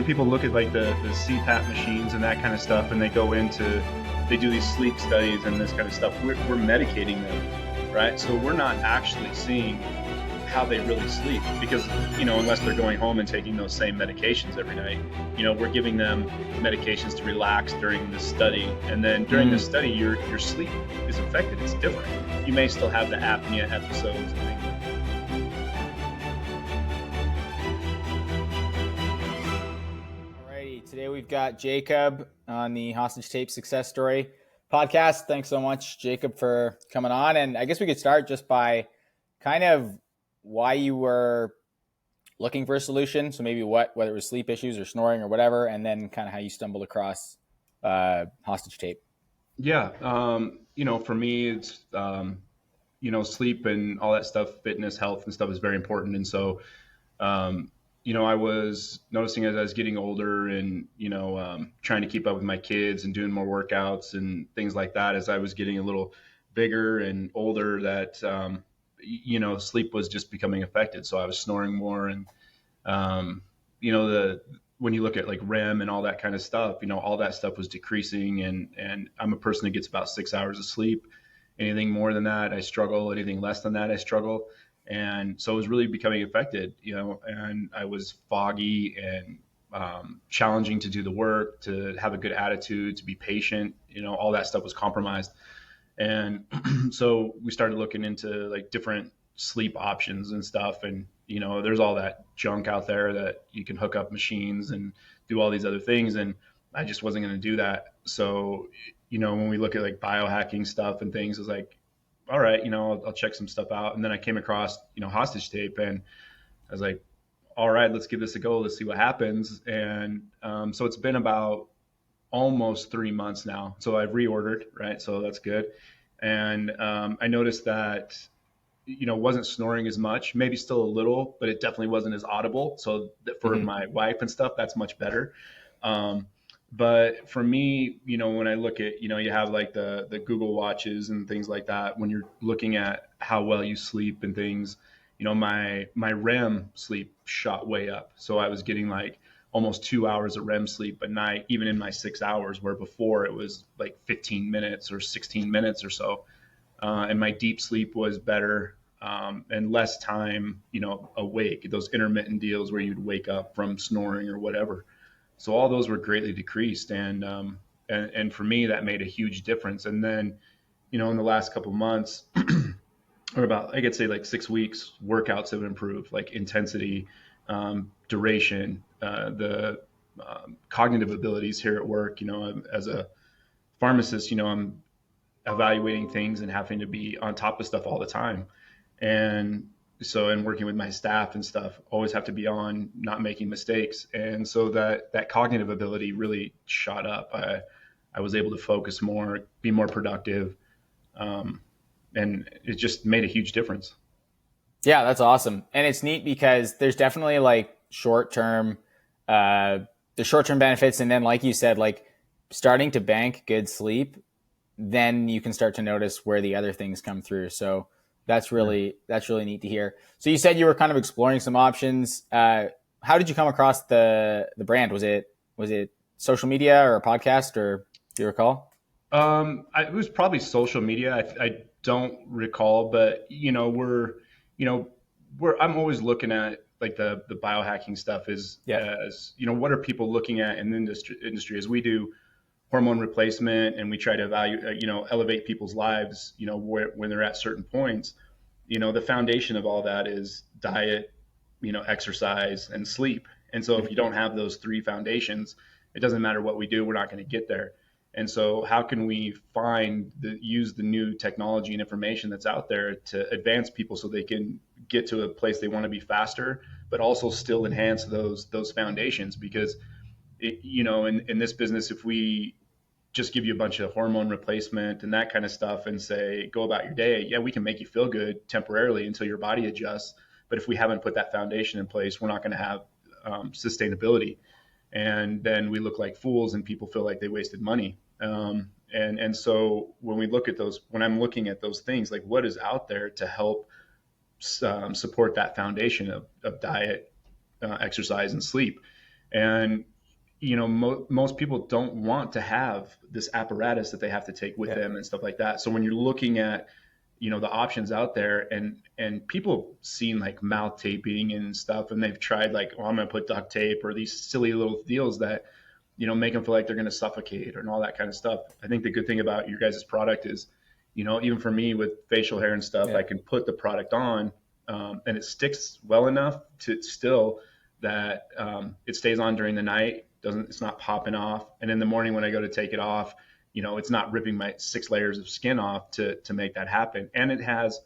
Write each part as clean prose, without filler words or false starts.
when people look at like the CPAP machines and that kind of stuff, and they do these sleep studies and this kind of stuff, we're medicating them, right? So we're not actually seeing how they really sleep because, unless they're going home and taking those same medications every night, we're giving them medications to relax during the study. And then during the study, your sleep is affected. It's different. You may still have the apnea episodes and things like that. Alrighty, today we've got Jacob on the Hostage Tape Success Story podcast. Thanks so much, Jacob, for coming on. And I guess we could start just by kind of why you were looking for a solution. So maybe whether it was sleep issues or snoring or whatever, and then kind of how you stumbled across Hostage Tape. Yeah. For me, it's, sleep and all that stuff, fitness, health and stuff is very important. And so, I was noticing as I was getting older and, trying to keep up with my kids and doing more workouts and things like that, as I was getting a little bigger and older, that, sleep was just becoming affected. So I was snoring more. And, when you look at like REM and all that kind of stuff, all that stuff was decreasing. And I'm a person that gets about 6 hours of sleep. Anything more than that, I struggle. Anything less than that, I struggle. And so it was really becoming affected, and I was foggy and challenging to do the work, to have a good attitude, to be patient, all that stuff was compromised. And so we started looking into like different sleep options and stuff. And, there's all that junk out there that you can hook up machines and do all these other things. And I just wasn't going to do that. So, when we look at like biohacking stuff and things, it's like, all right, I'll check some stuff out. And then I came across, Hostage Tape, and I was like, all right, let's give this a go. Let's see what happens. And so it's been about almost 3 months now. So I've reordered, right? So that's good. And I noticed that, wasn't snoring as much, maybe still a little, but it definitely wasn't as audible. So that for my wife and stuff, that's much better. But for me, when I look at, you have like the Google watches and things like that, when you're looking at how well you sleep and things, my REM sleep shot way up. So I was getting like almost 2 hours of REM sleep a night, even in my 6 hours, where before it was like 15 minutes or 16 minutes or so. And my deep sleep was better, and less time, awake, those intermittent deals where you'd wake up from snoring or whatever. So all those were greatly decreased. And for me, that made a huge difference. And then, in the last couple of months, or about, I could say like 6 weeks, workouts have improved, like intensity, duration, the cognitive abilities here at work. As a pharmacist, I'm evaluating things and having to be on top of stuff all the time. And working with my staff and stuff, always have to be on, not making mistakes. And so that cognitive ability really shot up. I was able to focus more, be more productive. And it just made a huge difference. Yeah, that's awesome. And it's neat because there's definitely like short-term benefits. And then like you said, like starting to bank good sleep, then you can start to notice where the other things come through. So that's really neat to hear. So you said you were kind of exploring some options. How did you come across the brand? Was it social media or a podcast, or do you recall? It was probably social media. I don't recall, but I'm always looking at like the biohacking stuff as what are people looking at in the industry as we do hormone replacement, and we try to evaluate, elevate people's lives, when they're at certain points. The foundation of all that is diet, exercise and sleep. And so if you don't have those three foundations, it doesn't matter what we do, we're not going to get there. And so how can we use the new technology and information that's out there to advance people so they can get to a place they want to be faster, but also still enhance those foundations? Because in this business, if we just give you a bunch of hormone replacement and that kind of stuff and say, go about your day, yeah, we can make you feel good temporarily until your body adjusts. But if we haven't put that foundation in place, we're not going to have sustainability. And then we look like fools and people feel like they wasted money. And so when I'm looking at those things, like what is out there to help support that foundation of diet, exercise and sleep. And most people don't want to have this apparatus that they have to take with Yeah. them and stuff like that. So when you're looking at the options out there, and people have seen like mouth taping and stuff, and they've tried like, oh, I'm gonna put duct tape or these silly little deals that make them feel like they're gonna suffocate and all that kind of stuff. I think the good thing about your guys' product is, even for me with facial hair and stuff, Yeah. I can put the product on, and it sticks well enough to still that it stays on during the night, doesn't it's not popping off, and in the morning when I go to take it off, it's not ripping my 6 layers of skin off to make that happen. And it has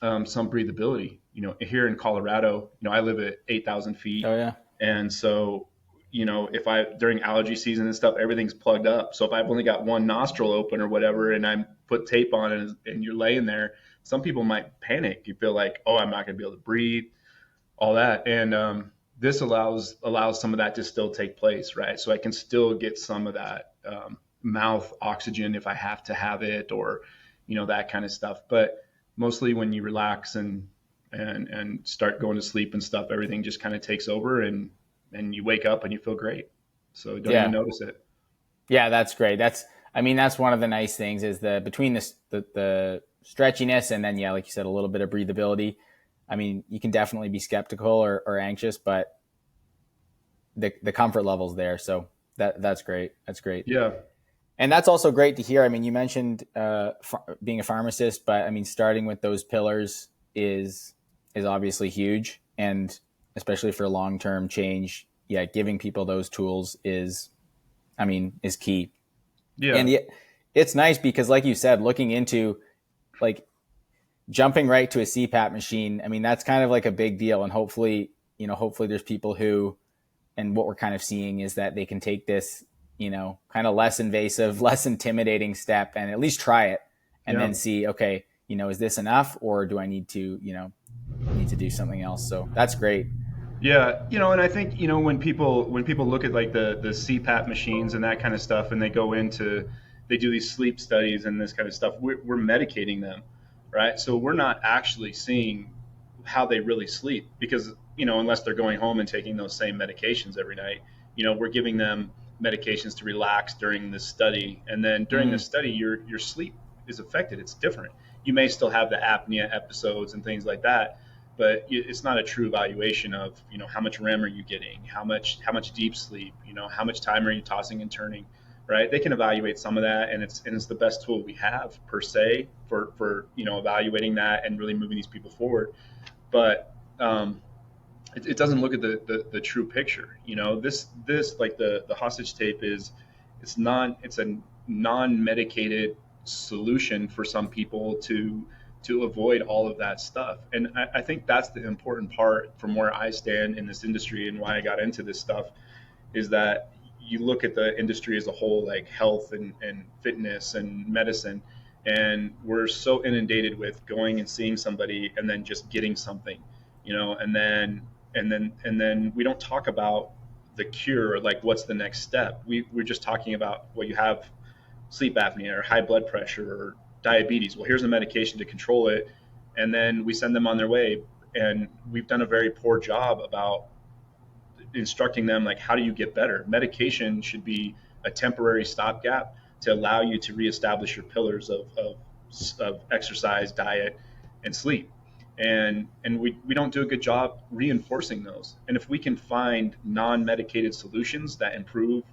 some breathability. Here in Colorado, I live at 8,000 feet. Oh yeah. And so, if during allergy season and stuff, everything's plugged up. So if I've only got one nostril open or whatever, and I put tape on and you're laying there, some people might panic. You feel like, oh, I'm not going to be able to breathe, all that. And this allows some of that to still take place, right? So I can still get some of that mouth oxygen if I have to have it, or that kind of stuff. But mostly when you relax and start going to sleep and stuff, everything just kind of takes over, and you wake up and you feel great. So don't even Yeah. notice it. Yeah, that's great. That's one of the nice things is the between the stretchiness and then, yeah, like you said, a little bit of breathability. I mean, you can definitely be skeptical or anxious, but the comfort level's there. So that's great. That's great. Yeah. And that's also great to hear. I mean, you mentioned being a pharmacist, but I mean, starting with those pillars is obviously huge, and especially for long term change. Yeah, giving people those tools is key. And Yeah. yet, it's nice because, like you said, looking into like jumping right to a CPAP machine. I mean, that's kind of like a big deal, and hopefully there's people who, and what we're kind of seeing is that they can take this, kind of less invasive, less intimidating step and at least try it and Yeah. then see, okay, is this enough or do I need to do something else? So that's great. Yeah, and I think when people look at like the CPAP machines and that kind of stuff, and they do these sleep studies and this kind of stuff, we're medicating them, right? So we're not actually seeing how they really sleep, because unless they're going home and taking those same medications every night, we're giving them medications to relax during the study, and then during the Mm, study, your sleep is affected. It's different. You may still have the apnea episodes and things like that, but it's not a true evaluation of how much REM are you getting, how much deep sleep, how much time are you tossing and turning, right? They can evaluate some of that, and it's the best tool we have per se for evaluating that and really moving these people forward. But it doesn't look at the true picture. This like the hostage tape it's a non-medicated solution for some people to avoid all of that stuff. And I think that's the important part from where I stand in this industry and why I got into this stuff, is that you look at the industry as a whole, like health and fitness and medicine, and we're so inundated with going and seeing somebody and then just getting something, and then we don't talk about the cure, like what's the next step. We're just talking about, well, you have sleep apnea or high blood pressure or diabetes. Well, here's a medication to control it, and then we send them on their way. And we've done a very poor job about instructing them, like, how do you get better. Medication should be a temporary stopgap to allow you to reestablish your pillars of exercise, diet, and sleep. And we don't do a good job reinforcing those. And if we can find non-medicated solutions that improve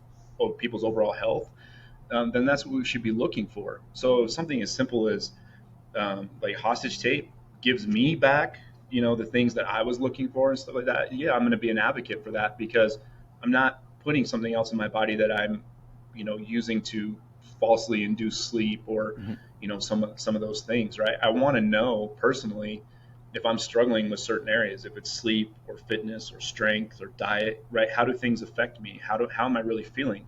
people's overall health, then that's what we should be looking for. So something as simple as like hostage tape gives me back, the things that I was looking for and stuff like that. Yeah, I'm going to be an advocate for that, because I'm not putting something else in my body that I'm, using to falsely induce sleep, or, mhm. some of those things, right? I want to know personally if I'm struggling with certain areas, if it's sleep or fitness or strength or diet, right? How do things affect me? How am I really feeling?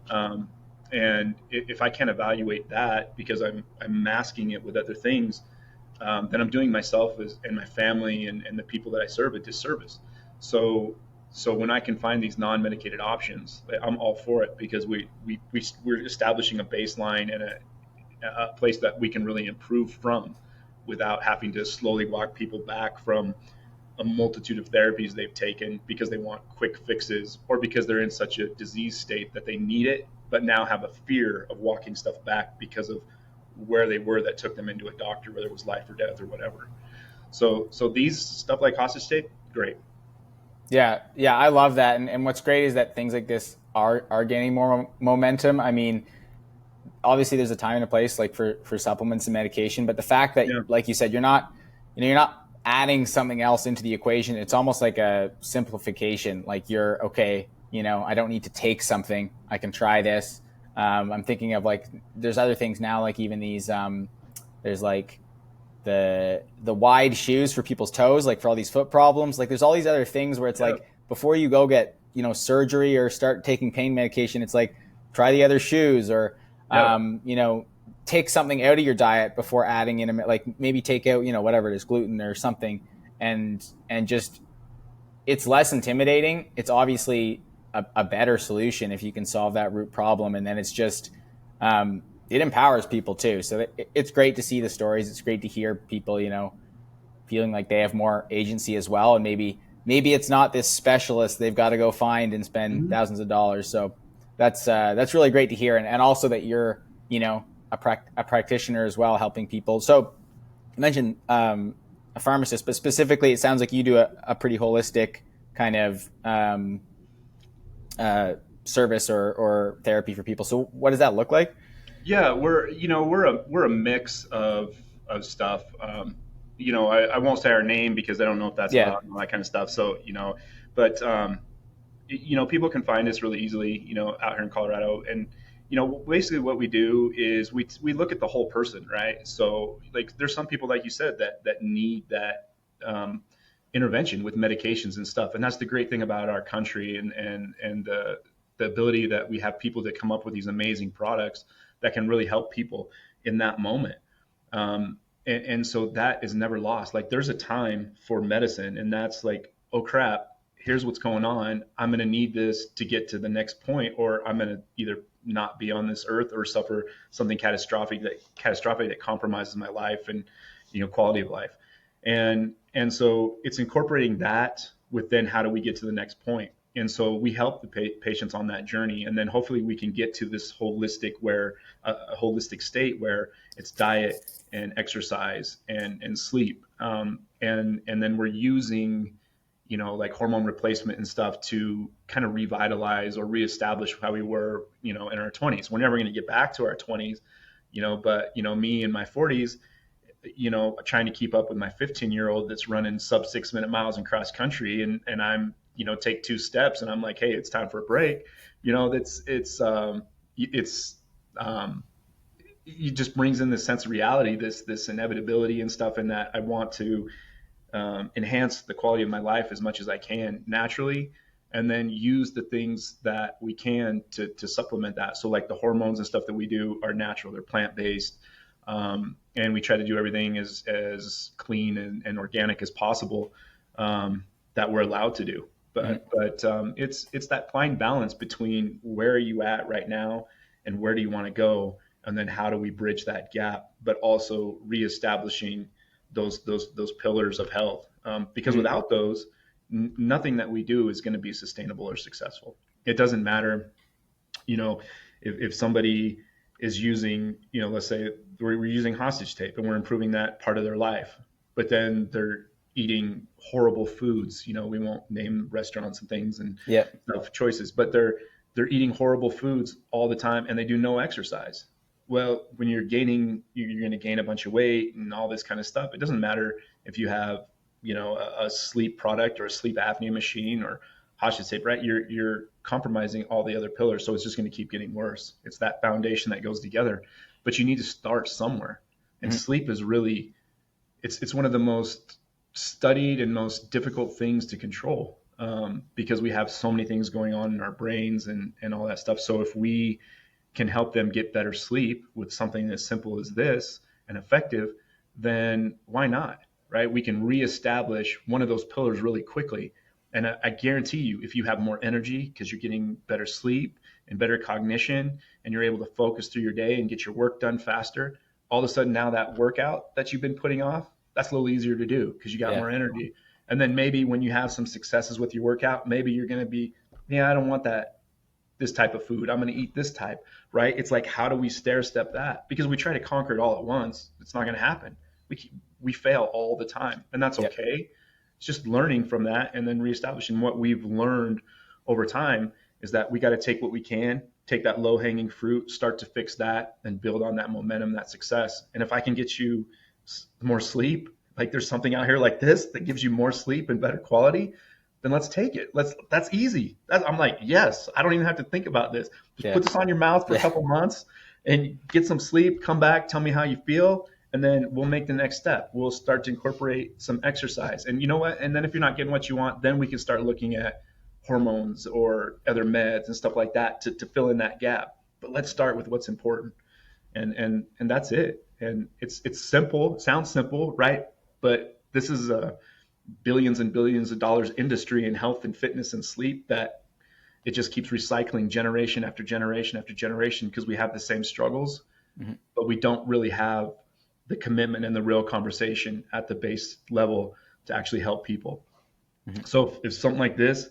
Um, and if I can't evaluate that because I'm masking it with other things, then I'm doing myself and my family and the people that I serve a disservice. So when I can find these non-medicated options, I'm all for it, because we're establishing a baseline and a place that we can really improve from, without having to slowly walk people back from a multitude of therapies they've taken because they want quick fixes, or because they're in such a disease state that they need it, but now have a fear of walking stuff back because of where they were that took them into a doctor, whether it was life or death or whatever. So these stuff like hostage tape, great. Yeah, yeah, I love that. And what's great is that things like this are gaining more momentum. I mean, obviously there's a time and a place like for supplements and medication, but the fact that, Yeah, like you said, you're not adding something else into the equation. It's almost like a simplification. Like you're okay, I don't need to take something. I can try this. I'm thinking of like there's other things now, like even these there's like the wide shoes for people's toes, like for all these foot problems. Like there's all these other things where it's yeah, like before you go get surgery or start taking pain medication, it's like try the other shoes, or yeah. take something out of your diet before adding in like maybe take out whatever it is, gluten or something, and just it's less intimidating. It's obviously a better solution if you can solve that root problem, and then it's just it empowers people too. So it's great to see the stories. It's great to hear people, feeling like they have more agency as well. And maybe it's not this specialist they've got to go find and spend Mhm. thousands of dollars. So that's really great to hear. And also that you're, a practitioner as well, helping people. So you mentioned a pharmacist, but specifically, it sounds like you do a pretty holistic kind of service or therapy for people. So what does that look like? Yeah, we're a mix of stuff. I won't say our name because I don't know if that's Yeah. allowed and all that kind of stuff. So but people can find us really easily. Out here in Colorado, and basically what we do is we look at the whole person, right? So like, there's some people, like you said, that need that um, intervention with medications and stuff, and that's the great thing about our country, and the ability that we have people that come up with these amazing products that can really help people in that moment. And so that is never lost. Like, there's a time for medicine, and that's like, oh crap, here's what's going on. I'm going to need this to get to the next point, or I'm going to either not be on this earth or suffer something catastrophic that compromises my life and quality of life. And so it's incorporating that with then how do we get to the next point. And so we help the patients on that journey, and then hopefully we can get to this a holistic state where it's diet and exercise and sleep, and then we're using like hormone replacement and stuff to kind of revitalize or reestablish how we were in our 20s. We're never going to get back to our 20s, but me in my 40s, trying to keep up with my 15-year-old that's running sub 6 minute miles in cross country, and I'm take two steps and I'm like, hey, it's time for a break. That's it's it just brings in this sense of reality, this inevitability and stuff, and that I want to enhance the quality of my life as much as I can naturally, and then use the things that we can to supplement that. So like the hormones and stuff that we do are natural, they're plant based, and we try to do everything as clean and organic as possible, that we're allowed to do. But it's that fine balance between where are you at right now and where do you want to go, and then how do we bridge that gap, but also reestablishing those pillars of health, because Mm-hmm. without those, nothing that we do is going to be sustainable or successful. It doesn't matter, you know, if somebody is using, let's say we're using hostage tape and we're improving that part of their life, but then they're eating horrible foods. We won't name restaurants and things and Yeah. stuff choices, but they're eating horrible foods all the time and they do no exercise. Well, when you're going to gain a bunch of weight and all this kind of stuff. It doesn't matter if you have, a sleep product or a sleep apnea machine or hostage tape, right? You're compromising all the other pillars, so it's just going to keep getting worse. It's that foundation that goes together, but you need to start somewhere. And Mm-hmm. sleep is really, it's one of the most studied and most difficult things to control, because we have so many things going on in our brains and all that stuff. So if we can help them get better sleep with something as simple as this and effective, then why not? Right? We can reestablish one of those pillars really quickly. And I guarantee you, if you have more energy because you're getting better sleep and better cognition, and you're able to focus through your day and get your work done faster, all of a sudden now that workout that you've been putting off, that's a little easier to do because you got Yeah. more energy. And then maybe when you have some successes with your workout, maybe you're going to be, yeah, I don't want this type of food. I'm going to eat this type, right? It's like, how do we stair step that? Because we try to conquer it all at once. It's not going to happen. We fail all the time, and that's Yep. okay. It's just learning from that and then reestablishing what we've learned over time is that we got to take what we can, take that low hanging fruit, start to fix that, and build on that momentum, that success. And if I can get you more sleep, like there's something out here like this that gives you more sleep and better quality, then let's take it. That's easy. I'm like, yes, I don't even have to think about this. Just Yeah. put this on your mouth for a Yeah. couple months and get some sleep, come back, tell me how you feel, and then we'll make the next step. We'll start to incorporate some exercise. And you know what? And then if you're not getting what you want, then we can start looking at hormones or other meds and stuff like that to fill in that gap. But let's start with what's important. And that's it. And it's simple. It sounds simple, right? But this is a billions and billions of dollars industry in health and fitness and sleep that it just keeps recycling generation after generation after generation because we have the same struggles, Mm-hmm. but we don't really have the commitment and the real conversation at the base level to actually help people. Mm-hmm. So if something like this,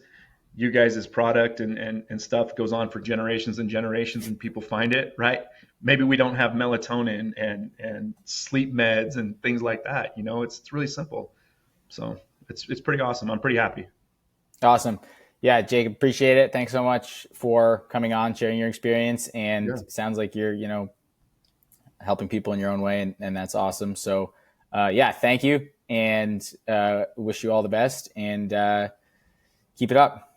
you guys' product and stuff goes on for generations and generations and people find it, right? Maybe we don't have melatonin and sleep meds and things like that. You know, it's really simple. So it's pretty awesome. I'm pretty happy. Awesome. Yeah, Jake, appreciate it. Thanks so much for coming on, sharing your experience. And Yeah. it sounds like you're, helping people in your own way. And that's awesome. So, yeah, thank you. And wish you all the best and keep it up.